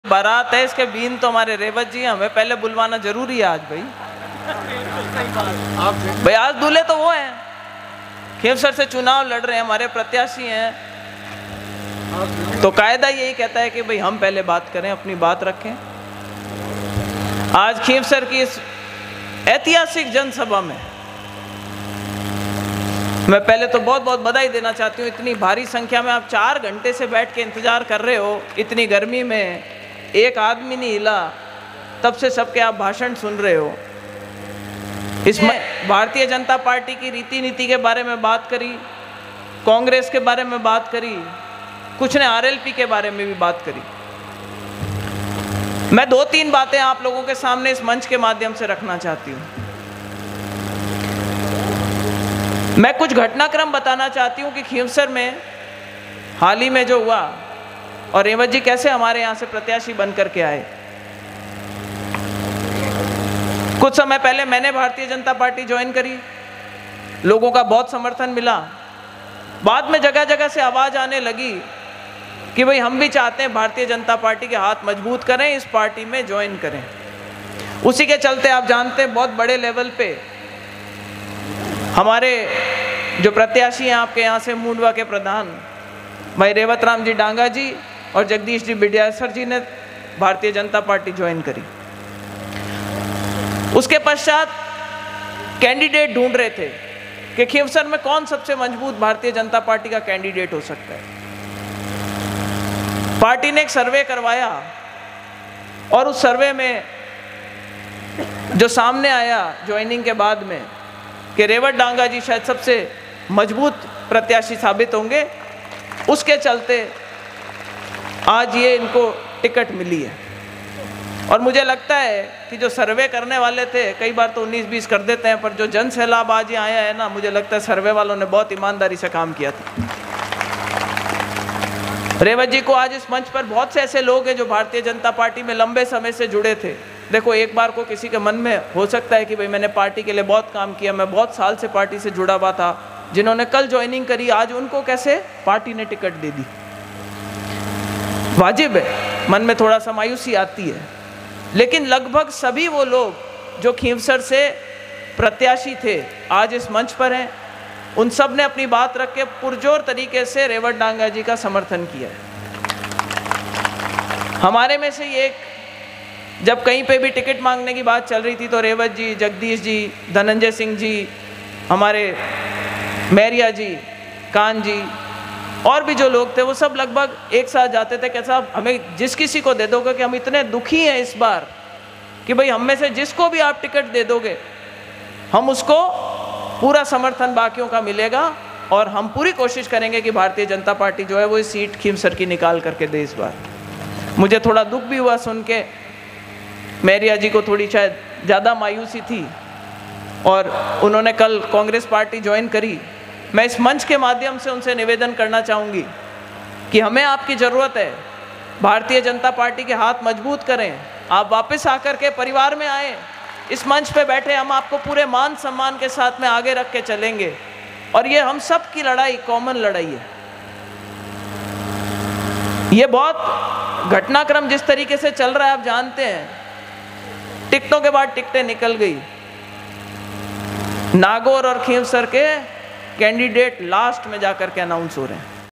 बारात है, इसके बीन तो हमारे रेवत जी, हमें पहले बुलवाना जरूरी है आज भाई। भाई आज दूल्हे तो वो हैं, खींवसर से चुनाव लड़ रहे हैं, हमारे प्रत्याशी हैं, तो कायदा यही कहता है कि भाई हम पहले बात करें, अपनी बात रखें। आज खींवसर की इस ऐतिहासिक जनसभा में मैं पहले तो बहुत बहुत बधाई देना चाहती हूँ। इतनी भारी संख्या में आप 4 घंटे से बैठ के इंतजार कर रहे हो, इतनी गर्मी में एक आदमी नहीं हिला, तब से सबके आप भाषण सुन रहे हो। इसमें भारतीय जनता पार्टी की रीति नीति के बारे में बात करी, कांग्रेस के बारे में बात करी, कुछ ने आरएलपी के बारे में भी बात करी। मैं 2-3 बातें आप लोगों के सामने इस मंच के माध्यम से रखना चाहती हूँ। मैं कुछ घटनाक्रम बताना चाहती हूँ कि खींवसर में हाल ही में जो हुआ और रेवत जी कैसे हमारे यहाँ से प्रत्याशी बन करके आए। कुछ समय पहले मैंने भारतीय जनता पार्टी ज्वाइन करी, लोगों का बहुत समर्थन मिला। बाद में जगह जगह से आवाज़ आने लगी कि भाई हम भी चाहते हैं भारतीय जनता पार्टी के हाथ मजबूत करें, इस पार्टी में ज्वाइन करें। उसी के चलते आप जानते हैं बहुत बड़े लेवल पे हमारे जो प्रत्याशी हैं आपके यहाँ से, मूंडवा के प्रधान भाई रेवत राम जी डांगा जी और जगदीश जी बिडियासर जी ने भारतीय जनता पार्टी ज्वाइन करी। उसके पश्चात कैंडिडेट ढूंढ रहे थे कि खींवसर में कौन सबसे मजबूत भारतीय जनता पार्टी का कैंडिडेट हो सकता है। पार्टी ने एक सर्वे करवाया और उस सर्वे में जो सामने आया ज्वाइनिंग के बाद में कि रेवत डांगा जी शायद सबसे मजबूत प्रत्याशी साबित होंगे, उसके चलते आज ये इनको टिकट मिली है। और मुझे लगता है कि जो सर्वे करने वाले थे, कई बार तो 19-20 कर देते हैं, पर जो जन सैलाब आज यहाँ आया है ना, मुझे लगता है सर्वे वालों ने बहुत ईमानदारी से काम किया था। रेवत जी को आज इस मंच पर बहुत से ऐसे लोग हैं जो भारतीय जनता पार्टी में लंबे समय से जुड़े थे। देखो, एक बार को किसी के मन में हो सकता है कि भाई मैंने पार्टी के लिए बहुत काम किया, मैं बहुत साल से पार्टी से जुड़ा हुआ था, जिन्होंने कल ज्वाइनिंग करी आज उनको कैसे पार्टी ने टिकट दे दी। वाजिब है, मन में थोड़ा सा मायूसी आती है, लेकिन लगभग सभी वो लोग जो खींवसर से प्रत्याशी थे आज इस मंच पर हैं, उन सब ने अपनी बात रख के पुरजोर तरीके से रेवत डांगा जी का समर्थन किया है। हमारे में से एक जब कहीं पे भी टिकट मांगने की बात चल रही थी तो रेवत जी, जगदीश जी, धनंजय सिंह जी, हमारे मैरिया जी, कान जी और भी जो लोग थे वो सब लगभग एक साथ जाते थे कि साहब हमें जिस किसी को दे दोगे, कि हम इतने दुखी हैं इस बार कि भाई हम में से जिसको भी आप टिकट दे दोगे हम उसको पूरा समर्थन बाकियों का मिलेगा और हम पूरी कोशिश करेंगे कि भारतीय जनता पार्टी जो है वो इस सीट खींवसर की निकाल करके दे इस बार। मुझे थोड़ा दुख भी हुआ सुन के, मैरिया जी को थोड़ी शायद ज़्यादा मायूसी थी और उन्होंने कल कांग्रेस पार्टी ज्वाइन करी। मैं इस मंच के माध्यम से उनसे निवेदन करना चाहूँगी कि हमें आपकी ज़रूरत है, भारतीय जनता पार्टी के हाथ मजबूत करें, आप वापस आकर के परिवार में आएँ, इस मंच पे बैठे हम आपको पूरे मान सम्मान के साथ में आगे रख के चलेंगे और ये हम सब की लड़ाई कॉमन लड़ाई है। ये बहुत घटनाक्रम जिस तरीके से चल रहा है आप जानते हैं, टिकटों के बाद टिकटें निकल गई, नागौर और खींवसर के कैंडिडेट लास्ट में जाकर के अनाउंस हो रहे हैं।